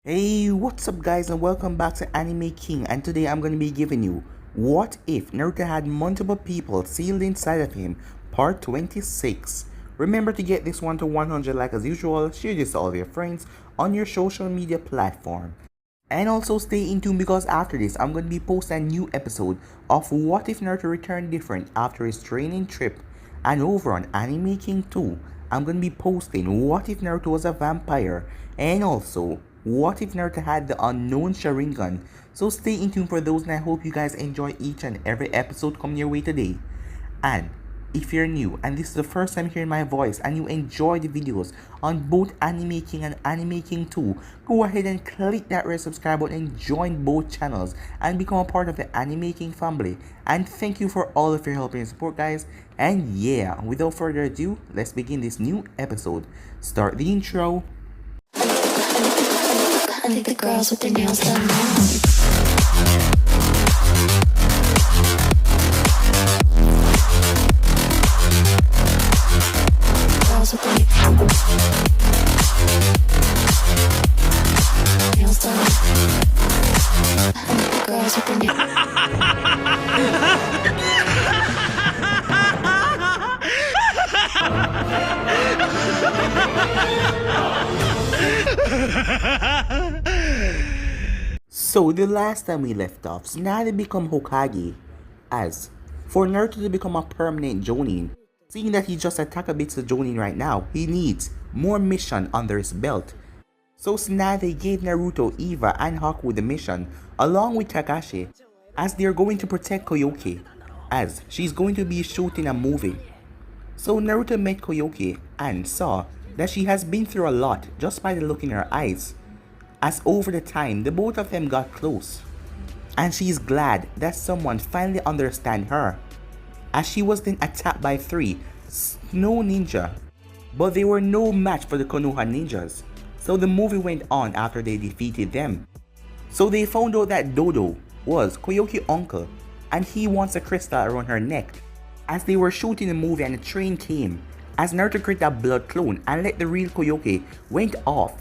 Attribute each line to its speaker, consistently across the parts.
Speaker 1: Hey, what's up guys and welcome back to Anime King, and today I'm going to be giving you What If Naruto Had Multiple People Sealed Inside of Him Part 26. Remember to get this one to 100 like as usual, share this to all of your friends on your social media platform. And also stay in tune because after this I'm going to be posting a new episode of What If Naruto Returned Different after his training trip. And over on Anime King 2, I'm going to be posting What If Naruto was a vampire, and also what if Naruto had the unknown Sharingan. So stay in tune for those, and I hope you guys enjoy each and every episode coming your way today. And if you're new and this is the first time hearing my voice and you enjoy the videos on both Anime King and Anime King 2, go ahead and click that red subscribe button and join both channels and become a part of the Anime King family. And thank you for all of your help and support, guys. And yeah, without further ado, let's begin this new episode. Start the intro.
Speaker 2: I think the girls with their nails done now. Girls with their nails done. I think the girls with their
Speaker 1: So the last time we left off, Tsunade become Hokage, as for Naruto to become a permanent Jonin, seeing that he just attacked a bit to Jonin right now, he needs more mission under his belt. So Tsunade gave Naruto, Eva, and Haku the mission along with Kakashi, as they are going to protect Koyoke, as she's going to be shooting a movie. So Naruto met Koyoke and saw that she has been through a lot just by the look in her eyes, as over the time the both of them got close, and she is glad that someone finally understands her, as she was then attacked by 3 snow ninja, but they were no match for the Konoha ninjas. So the movie went on after they defeated them. So they found out that Dodo was Koyoke's uncle and he wants a crystal around her neck. As they were shooting the movie and a train came, as Naruto created a blood clone and let the real Koyoke went off,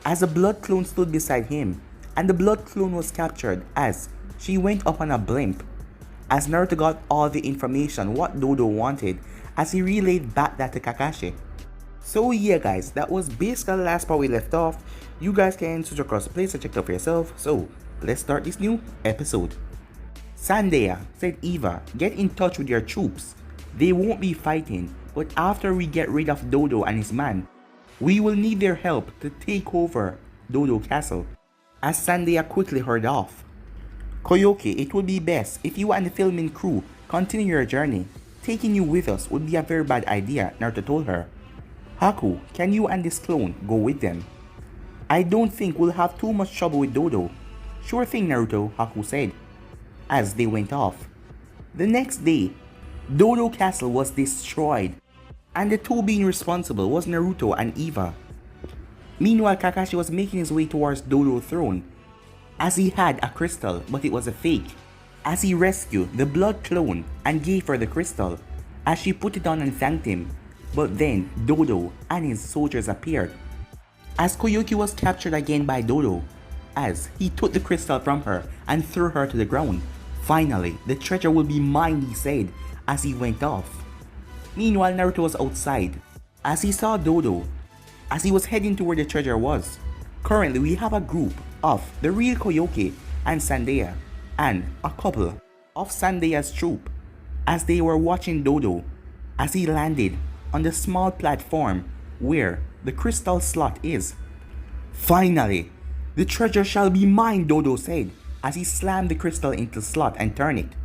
Speaker 1: as the blood clone stood beside him, and the blood clone was captured as she went up on a blimp. As Naruto got all the information what Dodo wanted, as he relayed back that to Kakashi. So yeah guys, that was basically the last part we left off. You guys can switch across the place and check it out for yourself. So let's start this new episode. Sandeya said, Eva, get in touch with your troops. They won't be fighting, but after we get rid of Dodo and his man, we will need their help to take over Dodo Castle. As Sandeya quickly heard off. Koyoke, it would be best if you and the filming crew continue your journey. Taking you with us would be a very bad idea, Naruto told her. Haku, can you and this clone go with them? I don't think we'll have too much trouble with Dodo. Sure thing, Naruto, Haku said, as they went off. The next day, Dodo Castle was destroyed, and the two being responsible was Naruto and Eva. Meanwhile, Kakashi was making his way towards Dodo's throne, as he had a crystal but it was a fake, as he rescued the blood clone and gave her the crystal, as she put it on and thanked him. But then Dodo and his soldiers appeared, as Koyoke was captured again by Dodo, as he took the crystal from her and threw her to the ground. Finally, the treasure will be mine, he said, as he went off. Meanwhile, Naruto was outside, as he saw Dodo, as he was heading to where the treasure was. Currently, we have a group of the real Koyoke and Sandeya, and a couple of Sandeya's troop, as they were watching Dodo, as he landed on the small platform where the crystal slot is. Finally, the treasure shall be mine, Dodo said, as he slammed the crystal into the slot and turned it.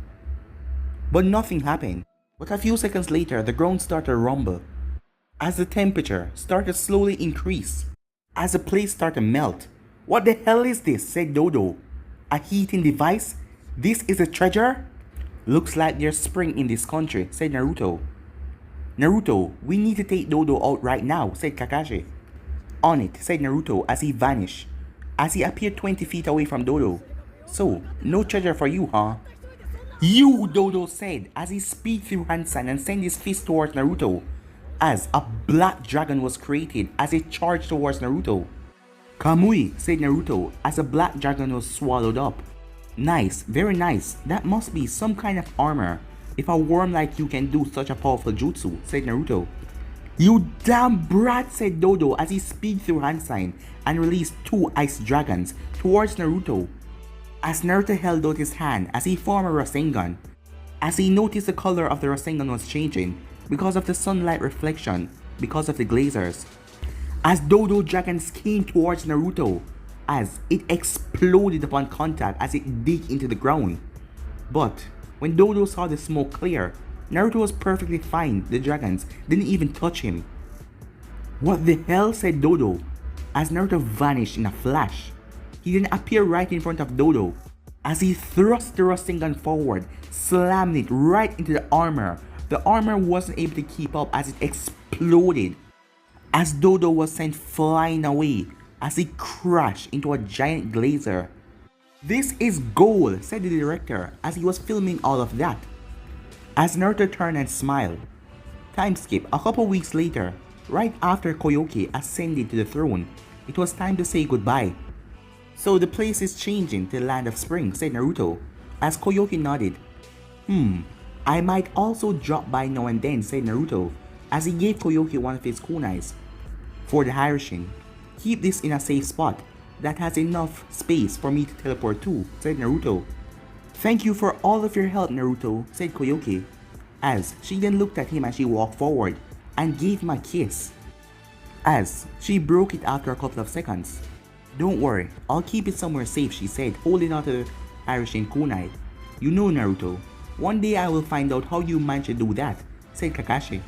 Speaker 1: But nothing happened. But a few seconds later, the ground started to rumble, as the temperature started to slowly increase, as the place started to melt. What the hell is this? Said Dodo. A heating device? This is a treasure? Looks like there's spring in this country, said Naruto. Naruto, we need to take Dodo out right now, said Kakashi. On it, said Naruto as he vanished, as he appeared 20 feet away from Dodo. So, no treasure for you, huh? You, Dodo said as he speed through hand sign and sent his fist towards Naruto, as a black dragon was created as it charged towards Naruto. Kamui, said Naruto as a black dragon was swallowed up. Nice, very nice. That must be some kind of armor. If a worm like you can do such a powerful jutsu, said Naruto. You damn brat, said Dodo as he speed through hand sign and released 2 ice dragons towards Naruto. As Naruto held out his hand as he formed a Rasengan, as he noticed the color of the Rasengan was changing because of the sunlight reflection, because of the glazers. As Dodo dragons came towards Naruto, as it exploded upon contact as it dig into the ground. But when Dodo saw the smoke clear, Naruto was perfectly fine. The dragons didn't even touch him. What the hell, said Dodo as Naruto vanished in a flash. He then appeared right in front of Dodo as he thrust the Rasengan forward, slammed it right into the armor. The armor wasn't able to keep up as it exploded, as Dodo was sent flying away as he crashed into a giant glazer. This is gold, said the director as he was filming all of that. As Naruto turned and smiled. Time skip a couple weeks later, right after Koyoki ascended to the throne, it was time to say goodbye. So the place is changing to the Land of Spring, said Naruto as Koyoki nodded. I might also drop by now and then, said Naruto as he gave Koyoki one of his kunais. For the Hiroshin, keep this in a safe spot that has enough space for me to teleport to, said Naruto. Thank you for all of your help, Naruto, said Koyoki, as she then looked at him as she walked forward and gave him a kiss, as she broke it after a couple of seconds. Don't worry, I'll keep it somewhere safe, she said, holding onto the Hiroshin kunai. You know, Naruto, one day I will find out how you managed to do that, said Kakashi.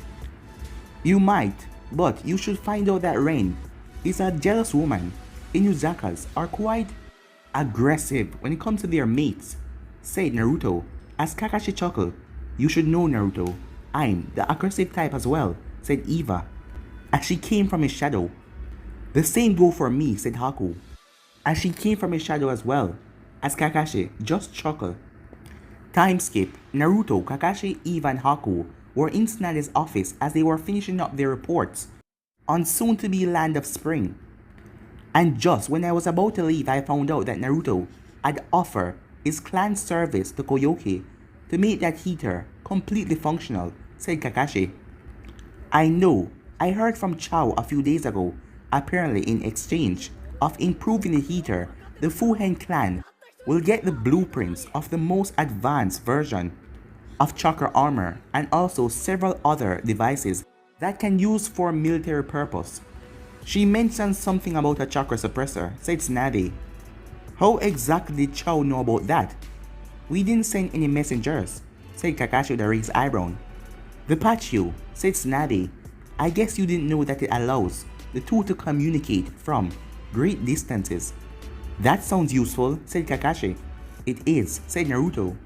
Speaker 1: You might, but you should find out that Ren is a jealous woman. Inuzakas are quite aggressive when it comes to their mates, said Naruto as Kakashi chuckled. You should know, Naruto, I'm the aggressive type as well, said Eva as she came from his shadow. The same go for me, said Haku as she came from his shadow as well, as Kakashi just chuckled. Time skip. Naruto, Kakashi, Eva and Haku were in Tsunade's office as they were finishing up their reports on soon-to-be Land of Spring. And just when I was about to leave, I found out that Naruto had offered his clan service to Koyoki to make that heater completely functional, said Kakashi. I know, I heard from Chao a few days ago. Apparently in exchange of improving the heater, the Fuhen clan will get the blueprints of the most advanced version of chakra armor and also several other devices that can use for military purpose. She mentioned something about a chakra suppressor, said Tsunade. How exactly did Chao know about that? We didn't send any messengers, said Kakashi with a raised eyebrow. The Pachu, said Tsunade. I guess you didn't know that it allows the two to communicate from great distances. That sounds useful, said Kakashi. It is, said Naruto.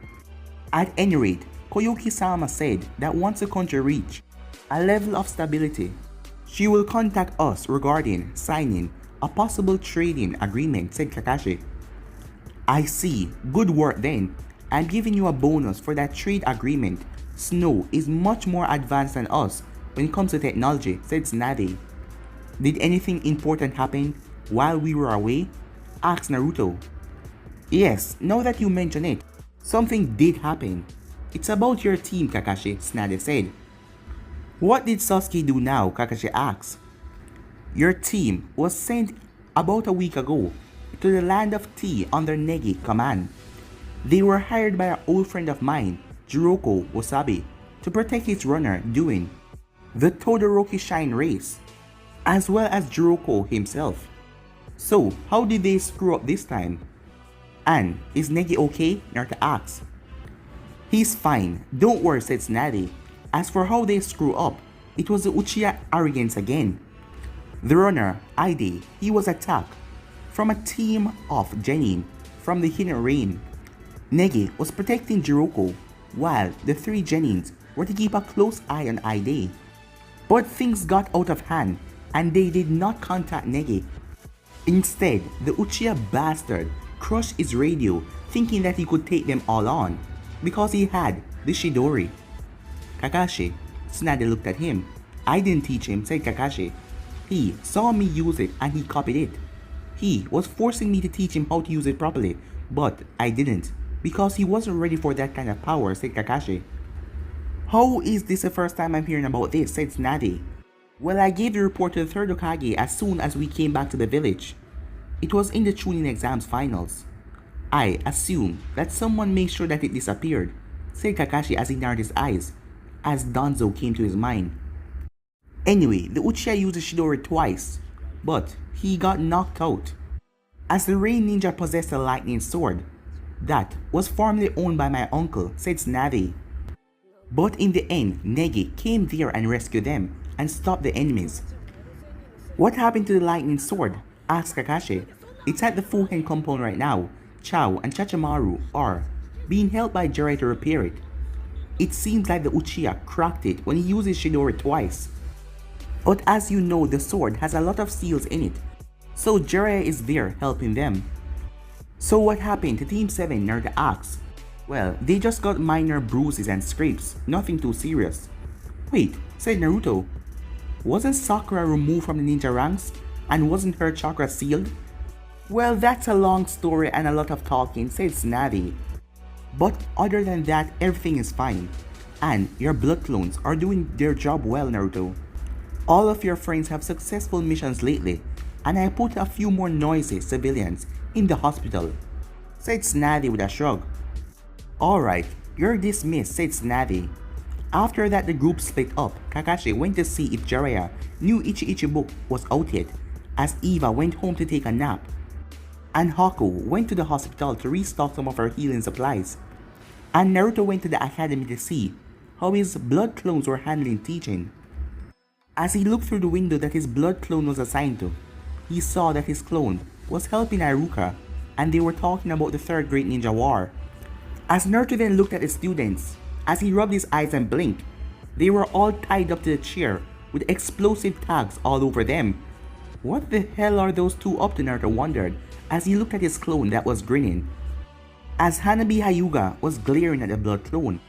Speaker 1: At any rate, Koyoki-sama said that once the country reach a level of stability, she will contact us regarding signing a possible trading agreement, said Kakashi. I see, good work then. I'm giving you a bonus for that trade agreement. Snow is much more advanced than us when it comes to technology, said Tsunade. Did anything important happen while we were away? Asked Naruto. Yes, now that you mention it, something did happen. It's about your team, Kakashi, Tsunade said. What did Sasuke do now? Kakashi asked. Your team was sent about a week ago to the Land of Tea under Negi command. They were hired by an old friend of mine, Jiroko Wasabi, to protect his runner during the Todoroki Shine race, as well as Jiroko himself. So, how did they screw up this time? And is Negi okay? Naruto asked. He's fine, don't worry, said Tsunade. As for how they screw up, it was the Uchiha arrogance again. The runner, Ide, he was attacked from a team of genin from the Hidden Rain. Negi was protecting Jiroko, while the three genins were to keep a close eye on Ide. But things got out of hand, and they did not contact Negi. Instead, the Uchiha bastard crushed his radio, thinking that he could take them all on, because he had the Shidori. Kakashi, Tsunade looked at him. I didn't teach him, said Kakashi. He saw me use it and he copied it. He was forcing me to teach him how to use it properly, but I didn't, because he wasn't ready for that kind of power, said Kakashi. How is this the first time I'm hearing about this, said Tsunade. Well, I gave the report to the third Hokage as soon as we came back to the village. It was in the Chunin exams finals. I assume that someone made sure that it disappeared, said Kakashi as he narrowed his eyes, as Danzo came to his mind. Anyway, the Uchiha used the Chidori twice, but he got knocked out. As the Rain Ninja possessed a lightning sword, that was formerly owned by my uncle, said Tsunade. But in the end, Negi came there and rescued them and stopped the enemies. What happened to the lightning sword? Asked Kakashi. It's at the Fuhen compound right now. Chao and Chachamaru are being held by Jiraiya to repair it. It seems like the Uchiha cracked it when he used his Chidori twice. But as you know, the sword has a lot of seals in it, so Jiraiya is there helping them. So what happened to Team 7, Naruto asked. Well, they just got minor bruises and scrapes, nothing too serious. Wait, said Naruto. Wasn't Sakura removed from the ninja ranks, and wasn't her chakra sealed? Well, that's a long story and a lot of talking, said Tsunade. But other than that, everything is fine. And your blood clones are doing their job well, Naruto. All of your friends have successful missions lately, and I put a few more noisy civilians in the hospital, said Tsunade with a shrug. Alright, you're dismissed, said Tsunade. After that, the group split up. Kakashi went to see if Jiraiya knew Ichi book was out yet, as Eva went home to take a nap. And Haku went to the hospital to restock some of her healing supplies. And Naruto went to the academy to see how his blood clones were handling teaching. As he looked through the window that his blood clone was assigned to, he saw that his clone was helping Iruka, and they were talking about the Third Great Ninja War. As Naruto then looked at the students, as he rubbed his eyes and blinked, they were all tied up to the chair with explosive tags all over them. What the hell are those two up to, Naruto wondered as he looked at his clone that was grinning. As Hanabi Hyuga was glaring at the blood clone.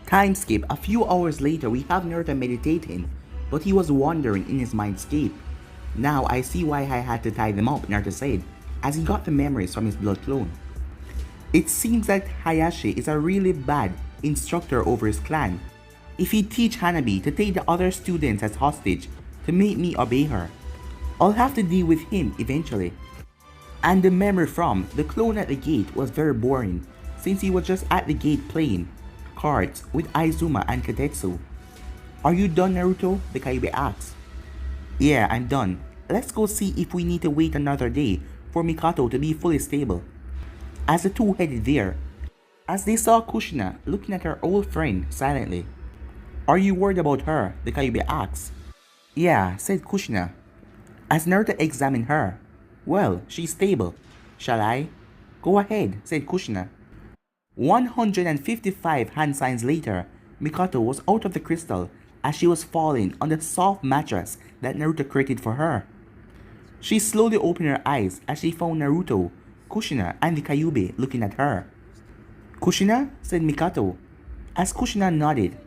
Speaker 1: Time skip, a few hours later we have Naruto meditating, but he was wandering in his mindscape. Now I see why I had to tie them up, Naruto said, as he got the memories from his blood clone. It seems that Hayashi is a really bad instructor over his clan. If he teach Hanabi to take the other students as hostage to make me obey her, I'll have to deal with him eventually. And the memory from the clone at the gate was very boring, since he was just at the gate playing cards with Aizuma and Katetsu. Are you done, Naruto? The Kyuubi asked. Yeah, I'm done. Let's go see if we need to wait another day for Mikato to be fully stable. As the two headed there, as they saw Kushina looking at her old friend silently. Are you worried about her? The Kyuubi asked. Yeah, said Kushina. As Naruto examined her. Well, she's stable. Shall I? Go ahead, said Kushina. 155 hand signs later, Mikato was out of the crystal as she was falling on the soft mattress that Naruto created for her. She slowly opened her eyes as she found Naruto, Kushina, and the Kyuubi looking at her. Kushina? Said Mikato. As Kushina nodded.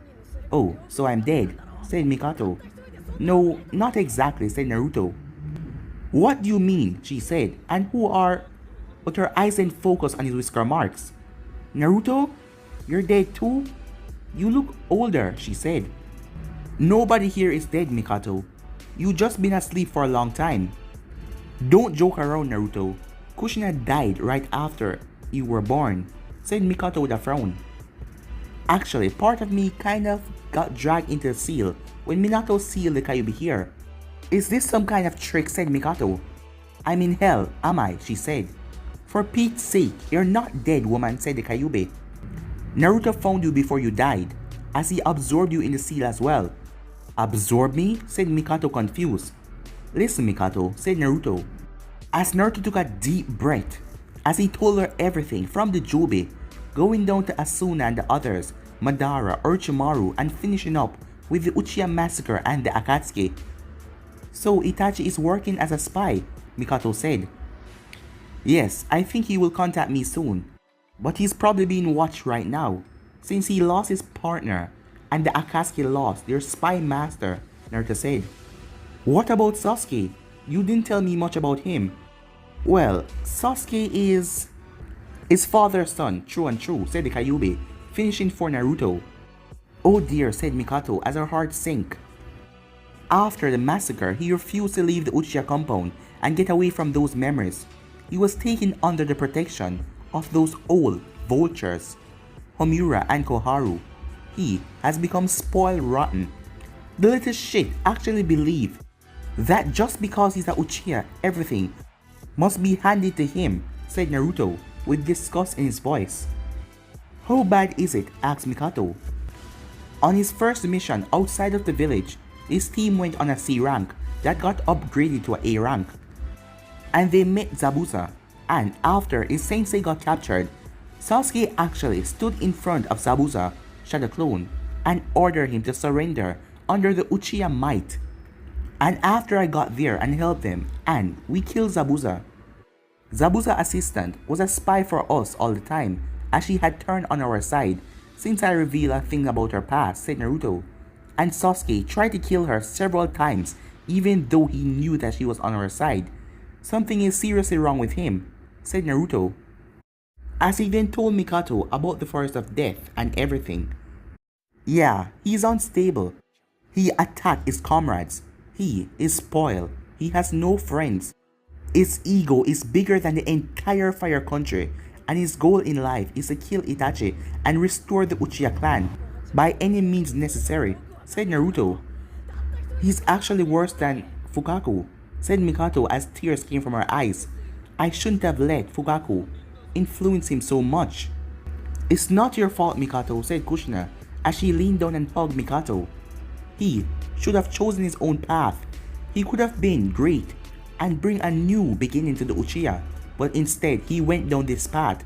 Speaker 1: Oh, so I'm dead, said Mikato. No, not exactly, said Naruto. What do you mean? She said, and who are... But her eyes then focused on his whisker marks. Naruto? You're dead too? You look older, she said. Nobody here is dead, Mikato. You just been asleep for a long time. Don't joke around, Naruto. Kushina died right after you were born, said Mikato with a frown. Actually, part of me kind of got dragged into the seal when Minato sealed the Kyuubi here. Is this some kind of trick, said Mikato. I'm in hell, am I, she said. For Pete's sake, you're not dead, woman, said the Kyuubi. Naruto found you before you died, as he absorbed you in the seal as well. Absorb me? Said Mikato confused. Listen, Mikato, said Naruto. As Naruto took a deep breath, as he told her everything from the Jobe, going down to Asuna and the others, Madara, Orochimaru, and finishing up with the Uchiha massacre and the Akatsuki. So Itachi is working as a spy, Mikato said. Yes, I think he will contact me soon, but he's probably being watched right now, since he lost his partner and the Akatsuki lost their spy master, Naruto said. What about Sasuke? You didn't tell me much about him. Well, Sasuke is his father's son, true and true, said the Kyuubi, finishing for Naruto. Oh dear, said Mikato as her heart sank. After the massacre, he refused to leave the Uchiha compound and get away from those memories. He was taken under the protection of those old vultures, Homura and Koharu. He has become spoiled rotten. The little shit actually believe that just because he's a Uchiha, everything must be handed to him, said Naruto with disgust in his voice. How bad is it? Asked Mikato. On his first mission outside of the village, his team went on a C rank that got upgraded to a A rank. And they met Zabuza, and after his sensei got captured, Sasuke actually stood in front of Zabuza, Shadow Clone, and ordered him to surrender under the Uchiha might. And after I got there and helped them, and we killed Zabuza. Zabuza's assistant was a spy for us all the time, as she had turned on our side since I revealed a thing about her past, said Naruto. And Sasuke tried to kill her several times even though he knew that she was on our side. Something is seriously wrong with him, said Naruto, as he then told Mikato about the forest of death and everything. Yeah, he's unstable. He attacked his comrades. He is spoiled. He has no friends. His ego is bigger than the entire Fire Country, and his goal in life is to kill Itachi and restore the Uchiha clan by any means necessary, said Naruto. He's actually worse than Fukaku, said Mikato as tears came from her eyes. I shouldn't have let Fukaku influence him so much. It's not your fault, Mikato, said Kushina as she leaned down and hugged Mikato. He should have chosen his own path. He could have been great and bring a new beginning to the Uchiha, but instead he went down this path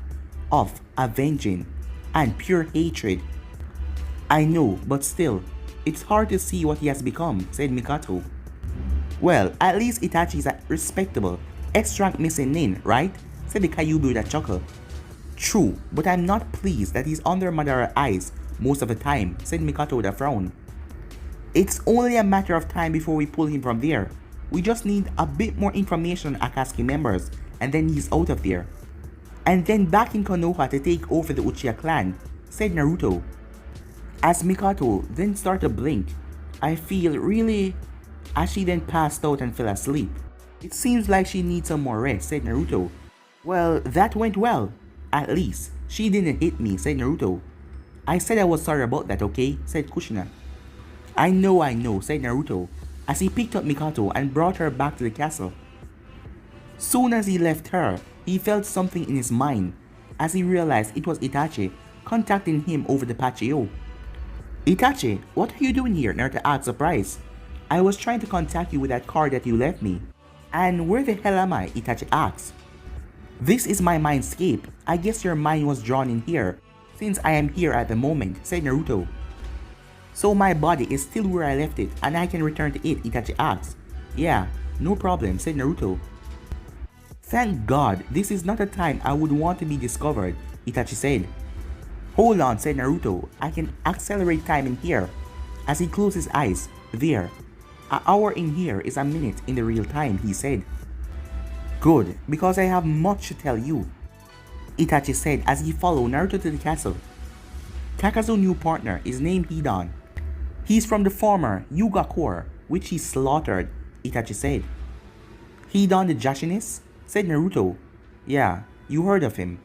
Speaker 1: of avenging and pure hatred. I know, but still, it's hard to see what he has become, said Mikato. Well, at least Itachi is a respectable S-rank missing nin, right? Said the Kyuubi with a chuckle. True, but I'm not pleased that he's under Madara's eyes most of the time, said Mikato with a frown. It's only a matter of time before we pull him from there. We just need a bit more information on Akatsuki members, and then he's out of there. And then back in Konoha to take over the Uchiha clan, said Naruto. As Mikato then started to blink, I feel really... as she then passed out and fell asleep. It seems like she needs some more rest, said Naruto. Well, that went well. At least, she didn't hit me, said Naruto. I said I was sorry about that, okay? Said Kushina. I know, said Naruto, as he picked up Mikato and brought her back to the castle. Soon as he left her, he felt something in his mind, as he realized it was Itachi contacting him over the patio. Itachi, what are you doing here? Naruto asked surprised. I was trying to contact you with that card that you left me. And where the hell am I? Itachi asked. This is my mindscape. I guess your mind was drawn in here, since I am here at the moment, said Naruto. So my body is still where I left it and I can return to it, Itachi asked. Yeah, no problem, said Naruto. Thank God, this is not a time I would want to be discovered, Itachi said. Hold on, said Naruto, I can accelerate time in here. As he closed his eyes, there. An hour in here is a minute in the real time, he said. Good, because I have much to tell you, Itachi said as he followed Naruto to the castle. Kakazu's new partner is named Hidan. He's from the former Yuga Corps, which he slaughtered, Itachi said. Hidan the Jashinist? Said Naruto. Yeah, you heard of him.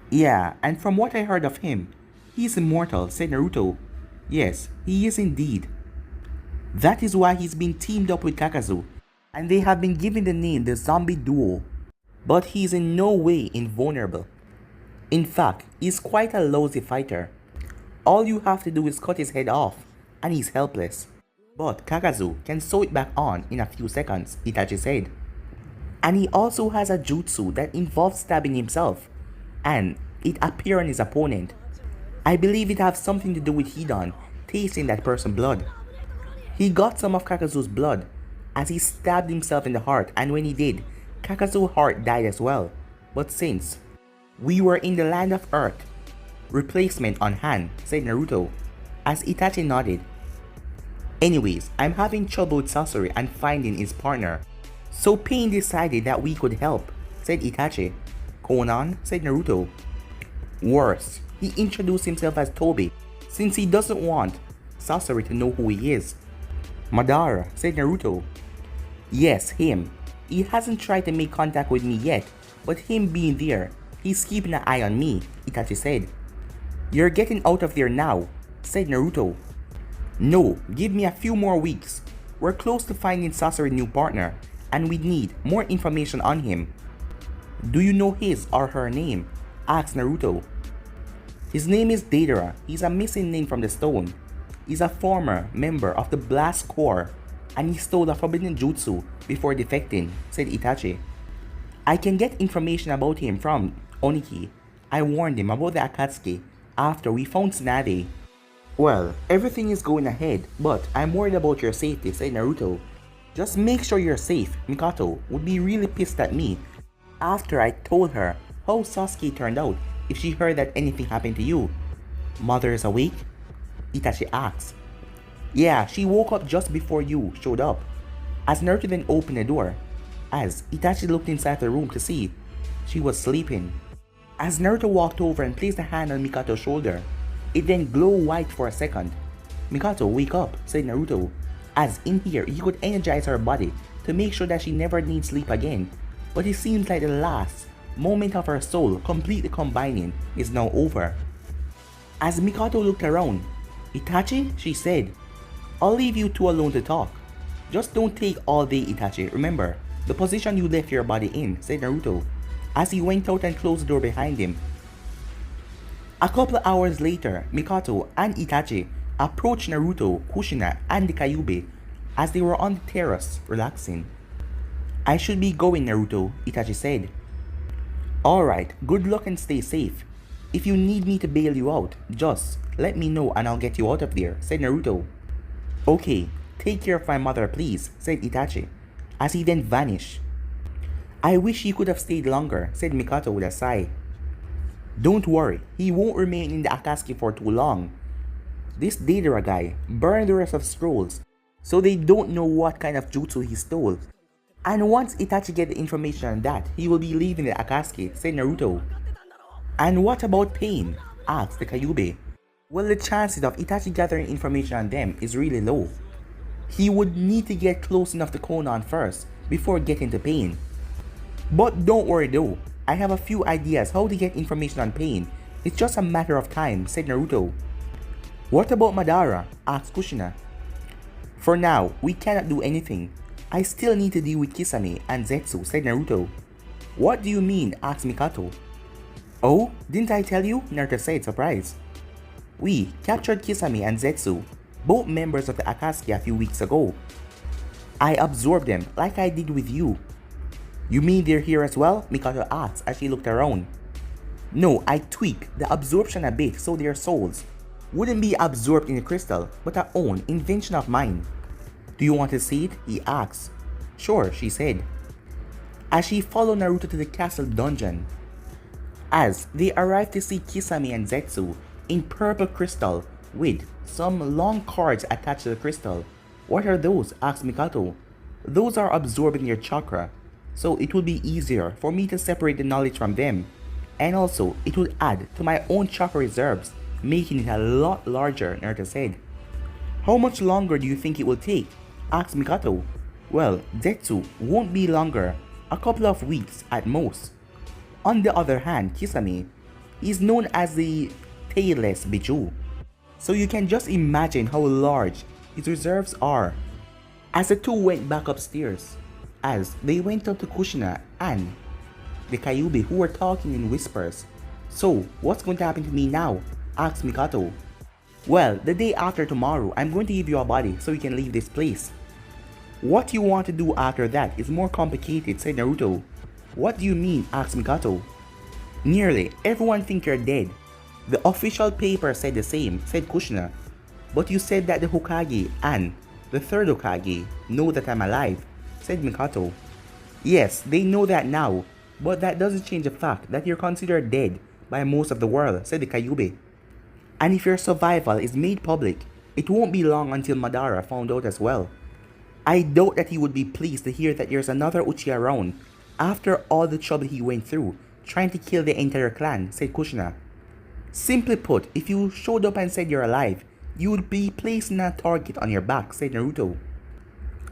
Speaker 1: Yeah, and from what I heard of him, he's immortal, said Naruto. Yes, he is indeed. That is why he's been teamed up with Kakazu, and they have been given the name the Zombie Duo. But he is in no way invulnerable. In fact, he's quite a lousy fighter. All you have to do is cut his head off, and he's helpless. But Kakazu can sew it back on in a few seconds, Itachi said. And he also has a jutsu that involves stabbing himself, and it appears on his opponent. I believe it has something to do with Hidan tasting that person's blood. He got some of Kakazu's blood as he stabbed himself in the heart, and when he did, Kakazu's heart died as well. But since we were in the land of Earth, replacement on hand, said Naruto, as Itachi nodded. Anyways, I'm having trouble with Sasori and finding his partner, so Pain decided that we could help. said Itachi. Conan, said Naruto. Worse, he introduced himself as Toby, since he doesn't want Sasori to know who he is. Madara, said Naruto. Yes, him. He hasn't tried to make contact with me yet, but him being there, he's keeping an eye on me, Itachi said. You're getting out of there now, said Naruto. No, give me a few more weeks. We're close to finding Sasori's new partner, and we need more information on him. Do you know his or her name? Asked Naruto. His name is Deidara. He's a missing name from the stone. He's a former member of the Blast Corps, and he stole a forbidden jutsu before defecting, said Itachi. I can get information about him from Oniki. I warned him about the Akatsuki after we found Tsunade. Well, everything is going ahead, but I'm worried about your safety, said Naruto. Just make sure you're safe. Mikato would be really pissed at me after I told her how Sasuke turned out if she heard that anything happened to you. Mother is awake? Itachi asks. Yeah, she woke up just before you showed up. As Naruto then opened the door, as Itachi looked inside the room to see, she was sleeping. As Naruto walked over and placed a hand on Mikato's shoulder, it then glowed white for a second. Mikato, wake up, said Naruto, as in here he could energize her body to make sure that she never needs sleep again, but it seems like the last moment of her soul completely combining is now over. As Mikato looked around, Itachi, she said, I'll leave you two alone to talk. Just don't take all day, Itachi. Remember, the position you left your body in, said Naruto, as he went out and closed the door behind him. A couple of hours later, Mikato and Itachi approached Naruto, Kushina, and the Kyuubi as they were on the terrace, relaxing. I should be going, Naruto, Itachi said. Alright, good luck and stay safe. If you need me to bail you out, just let me know and I'll get you out of there, said Naruto. Okay, take care of my mother please, said Itachi, as he then vanished. I wish he could have stayed longer, said Mikato with a sigh. Don't worry, he won't remain in the Akatsuki for too long. This Deidara guy burned the rest of scrolls, so they don't know what kind of jutsu he stole. And once Itachi gets the information on that, he will be leaving the Akatsuki, said Naruto. And what about Pain? Asked the Kyuubi. Well, the chances of Itachi gathering information on them is really low. He would need to get close enough to Conan first before getting to Pain. But don't worry though, I have a few ideas how to get information on Pain. It's just a matter of time, said Naruto. What about Madara? Asked Kushina. For now, we cannot do anything. I still need to deal with Kisame and Zetsu, said Naruto. What do you mean? Asked Mikato. Oh, didn't I tell you? Naruto said, surprised. We captured Kisame and Zetsu, both members of the Akatsuki a few weeks ago. I absorbed them like I did with you. You mean they're here as well? Mikato asked as she looked around. No, I tweaked the absorption a bit so their souls wouldn't be absorbed in the crystal, but our own invention of mine. Do you want to see it? He asked. Sure, she said, as she followed Naruto to the castle dungeon. As they arrived to see Kisame and Zetsu in purple crystal with some long cords attached to the crystal. What are those? Asked Mikato. Those are absorbing your chakra, so it will be easier for me to separate the knowledge from them. And also, it will add to my own chakra reserves, making it a lot larger, Naruto said. How much longer do you think it will take? Asked Mikato. Well, Zetsu won't be longer, a couple of weeks at most. On the other hand, Kisame is known as the Tailless Biju, so you can just imagine how large his reserves are. As the two went back upstairs, as they went up to Kushina and the Kyuubi who were talking in whispers. So, what's going to happen to me now? Asked Mikato. Well, the day after tomorrow, I'm going to give you a body so you can leave this place. What you want to do after that is more complicated, said Naruto. What do you mean? Asked Mikato. Nearly everyone thinks you're dead. The official paper said the same, said Kushina. But you said that the Hokage and the third Hokage know that I'm alive, said Mikato. Yes, they know that now, but that doesn't change the fact that you're considered dead by most of the world, said the Kyuubi. And if your survival is made public, it won't be long until Madara found out as well. I doubt that he would be pleased to hear that there's another Uchiha around, After all the trouble he went through, trying to kill the entire clan, said Kushina. Simply put, if you showed up and said you're alive, you would be placing a target on your back, said Naruto.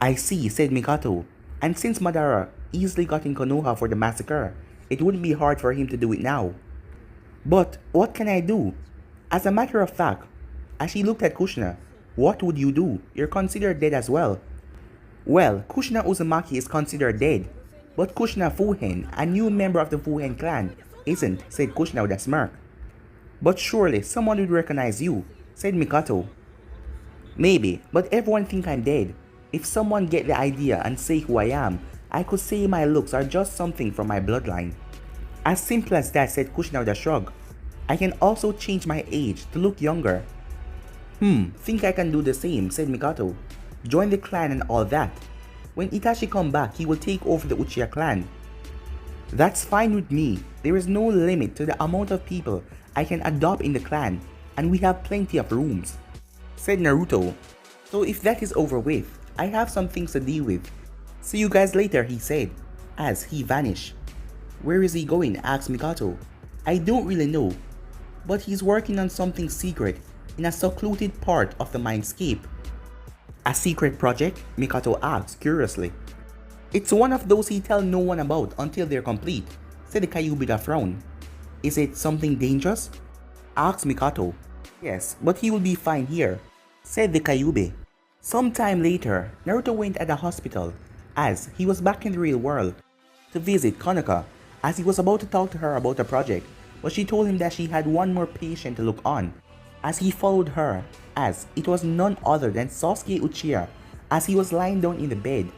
Speaker 1: I see, said Mikato. And since Madara easily got in Konoha for the massacre, it wouldn't be hard for him to do it now. But what can I do? As a matter of fact, as she looked at Kushina, what would you do? You're considered dead as well. Well, Kushina Uzumaki is considered dead, but Kushina Fuhen, a new member of the Fuhen clan, isn't, said Kushina with a smirk. But surely someone would recognize you, said Mikato. Maybe, but everyone think I'm dead. If someone get the idea and say who I am, I could say my looks are just something from my bloodline. As simple as that, said Kushina with a shrug. I can also change my age to look younger. Think I can do the same, said Mikato. Join the clan and all that. When Itachi come back, he will take over the Uchiha clan. That's fine with me. There is no limit to the amount of people I can adopt in the clan, and we have plenty of rooms, said Naruto. So if that is over with, I have some things to deal with. See you guys later, he said, as he vanished. Where is he going? Asked Mikato. I don't really know, but he's working on something secret in a secluded part of the mindscape. A secret project? Mikato asked curiously. It's one of those he tell no one about until they're complete, said the Kyuubi with a frown. Is it something dangerous? Asked Mikato. Yes, but he will be fine here, said the Kyuubi. Sometime later, Naruto went at the hospital, as he was back in the real world, to visit Konoha, as he was about to talk to her about the project, but she told him that she had one more patient to look on, as he followed her, as it was none other than Sasuke Uchiha, as he was lying down in the bed,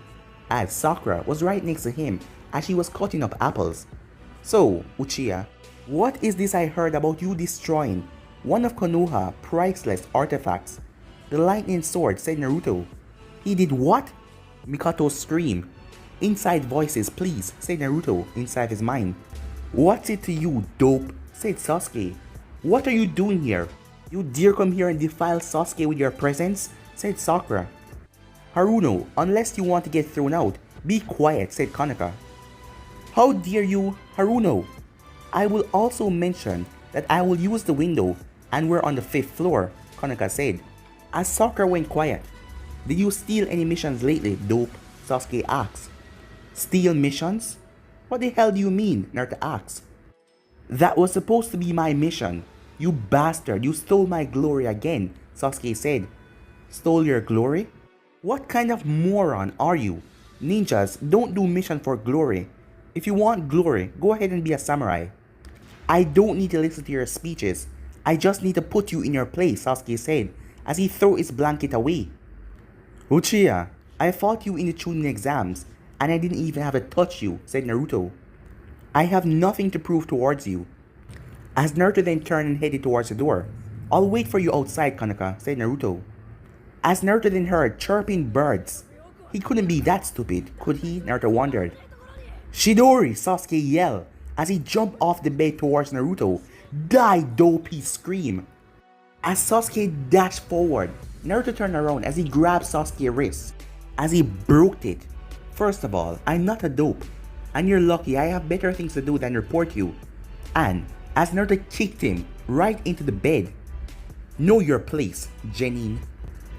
Speaker 1: as Sakura was right next to him as she was cutting up apples. So, Uchiha, what is this I heard about you destroying one of Konoha priceless artifacts? The lightning sword, said Naruto. He did what? Mikato screamed. Inside voices, please, said Naruto inside his mind. What's it to you, dope? Said Sasuke. What are you doing here? You dare come here and defile Sasuke with your presence? Said Sakura. Haruno, unless you want to get thrown out, be quiet, said Konoha. How dare you, Haruno? I will also mention that I will use the window and we're on the 5th floor, Konoha said. As Sakura went quiet. Did you steal any missions lately, dope? Sasuke asked. Steal missions? What the hell do you mean? Naruto asked. That was supposed to be my mission. You bastard, you stole my glory again, Sasuke said. Stole your glory? What kind of moron are you? Ninjas don't do mission for glory. If you want glory, go ahead and be a samurai. I don't need to listen to your speeches. I just need to put you in your place, Sasuke said, as he threw his blanket away. Uchiha, I fought you in the Chunin exams, and I didn't even have to touch you, said Naruto. I have nothing to prove towards you. As Naruto then turned and headed towards the door. I'll wait for you outside, Konoha, said Naruto. As Naruto then heard chirping birds. He couldn't be that stupid, could he? Naruto wondered. Chidori, Sasuke yelled as he jumped off the bed towards Naruto. Die, dope, he screamed. As Sasuke dashed forward, Naruto turned around as he grabbed Sasuke's wrist, as he broke it. First of all, I'm not a dope, and you're lucky I have better things to do than report you. And as Naruto kicked him right into the bed. Know your place, Genin.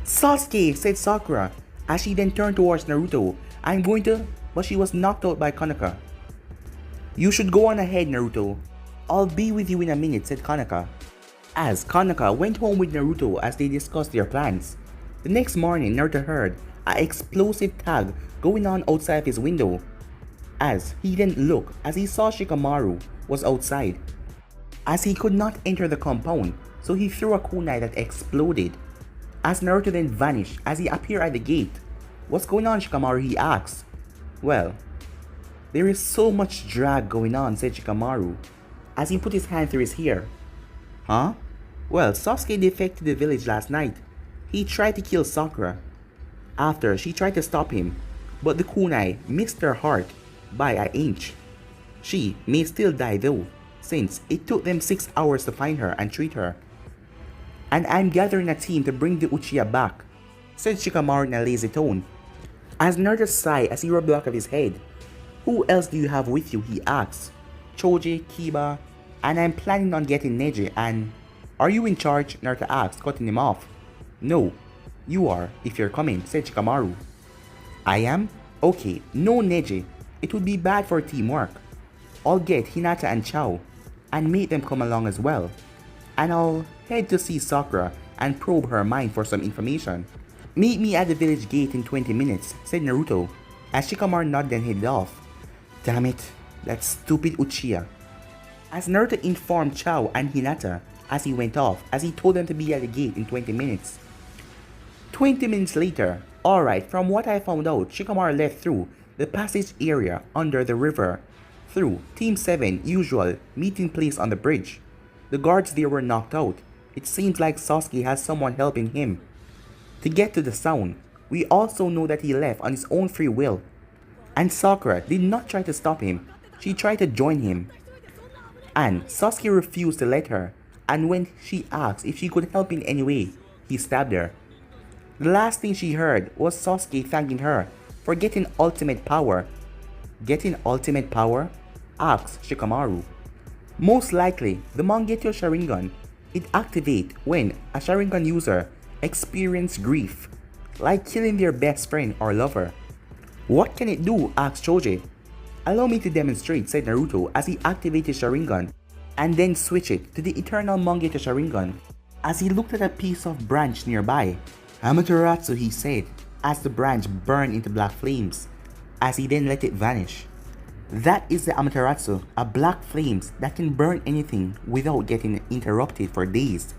Speaker 1: Sasuke, said Sakura, as she then turned towards Naruto. I'm going to, but she was knocked out by Konoha. You should go on ahead, Naruto. I'll be with you in a minute, said Konoha. As Konoha went home with Naruto as they discussed their plans. The next morning, Naruto heard an explosive tag going on outside his window. As he then looked as he saw Shikamaru was outside. As he could not enter the compound, so he threw a kunai that exploded. As Naruto then vanished as he appeared at the gate. What's going on, Shikamaru? He asked. Well, there is so much drag going on, said Shikamaru, as he put his hand through his hair. Huh? Well, Sasuke defected to the village last night. He tried to kill Sakura. After, she tried to stop him, but the kunai missed her heart by an inch. She may still die though, since it took them 6 hours to find her and treat her. And I'm gathering a team to bring the Uchiha back, said Shikamaru in a lazy tone. As Naruto sighed as he rubbed the back of his head. Who else do you have with you? He asks. Choji, Kiba, and I'm planning on getting Neji and... Are you in charge? Naruto asks, cutting him off. No, you are, if you're coming, said Shikamaru. I am? Okay, no Neji. It would be bad for teamwork. I'll get Hinata and Chao, and make them come along as well. And I'll head to see Sakura and probe her mind for some information. Meet me at the village gate in 20 minutes, said Naruto, as Shikamaru nodded and headed off. Damn it, that stupid Uchiha. As Naruto informed Chao and Hinata as he went off, as he told them to be at the gate in 20 minutes. 20 minutes later, alright, from what I found out, Shikamaru left through the passage area under the river, through Team 7 usual meeting place on the bridge. The guards there were knocked out. It seems like Sasuke has someone helping him. To get to the sound, we also know that he left on his own free will. And Sakura did not try to stop him, she tried to join him. And Sasuke refused to let her, and when she asked if she could help in any way, he stabbed her. The last thing she heard was Sasuke thanking her for getting ultimate power. Getting ultimate power? Asked Shikamaru. Most likely, the Mangekyou Sharingan. It activates when a Sharingan user experiences grief, like killing their best friend or lover. What can it do? Asked Choji. Allow me to demonstrate, said Naruto as he activated Sharingan and then switched it to the Eternal Mangekyou Sharingan. As he looked at a piece of branch nearby, Amaterasu, he said, as the branch burned into black flames, as he then let it vanish. That is the Amaterasu, a black flames that can burn anything without getting interrupted for days.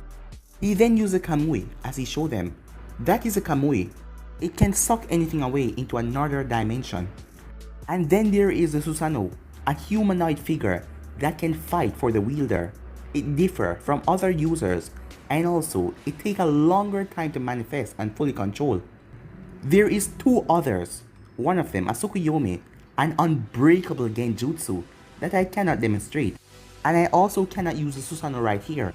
Speaker 1: He then used a Kamui as he showed them. That is a Kamui. It can suck anything away into another dimension. And then there is the Susanoo, a humanoid figure that can fight for the wielder. It differs from other users, and also it takes a longer time to manifest and fully control. There is two others, one of them a Tsukuyomi, an unbreakable genjutsu that I cannot demonstrate, and I also cannot use the Susanoo right here.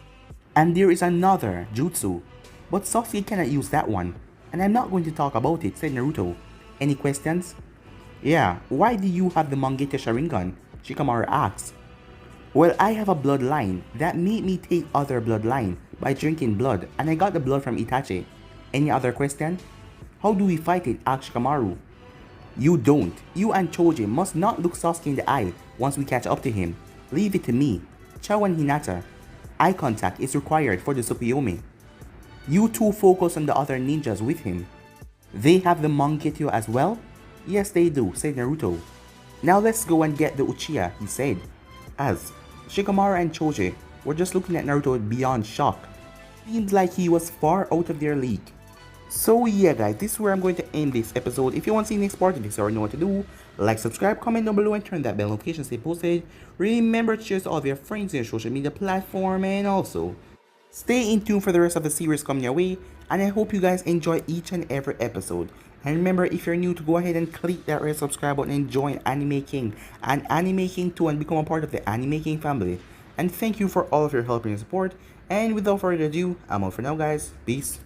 Speaker 1: And there is another jutsu, but Sasuke cannot use that one, and I'm not going to talk about it, said Naruto. Any questions? Yeah, why do you have the Mangekyou Sharingan? Shikamaru asks. Well, I have a bloodline that made me take other bloodline by drinking blood, and I got the blood from Itachi. Any other question? How do we fight it? Asked Shikamaru. You don't. You and Choji must not look Sasuke in the eye once we catch up to him. Leave it to me. Chao and Hinata. Eye contact is required for the Tsukuyomi. You two focus on the other ninjas with him. They have the Mangekyou as well? Yes, they do, said Naruto. Now let's go and get the Uchiha, he said, as Shikamaru and Choji were just looking at Naruto beyond shock. Seemed like he was far out of their league. So yeah guys, this is where I'm going to end this episode. If you want to see the next part of this or know what to do, like, subscribe, comment down below and turn that bell notification to stay posted. Remember to share to all of your friends on your social media platform, and also stay in tune for the rest of the series coming your way, and I hope you guys enjoy each and every episode. And remember, if you're new, to go ahead and click that red subscribe button and join Anime King and Anime King 2 and become a part of the Anime King family. And thank you for all of your help and support. And without further ado, I'm out for now guys. Peace.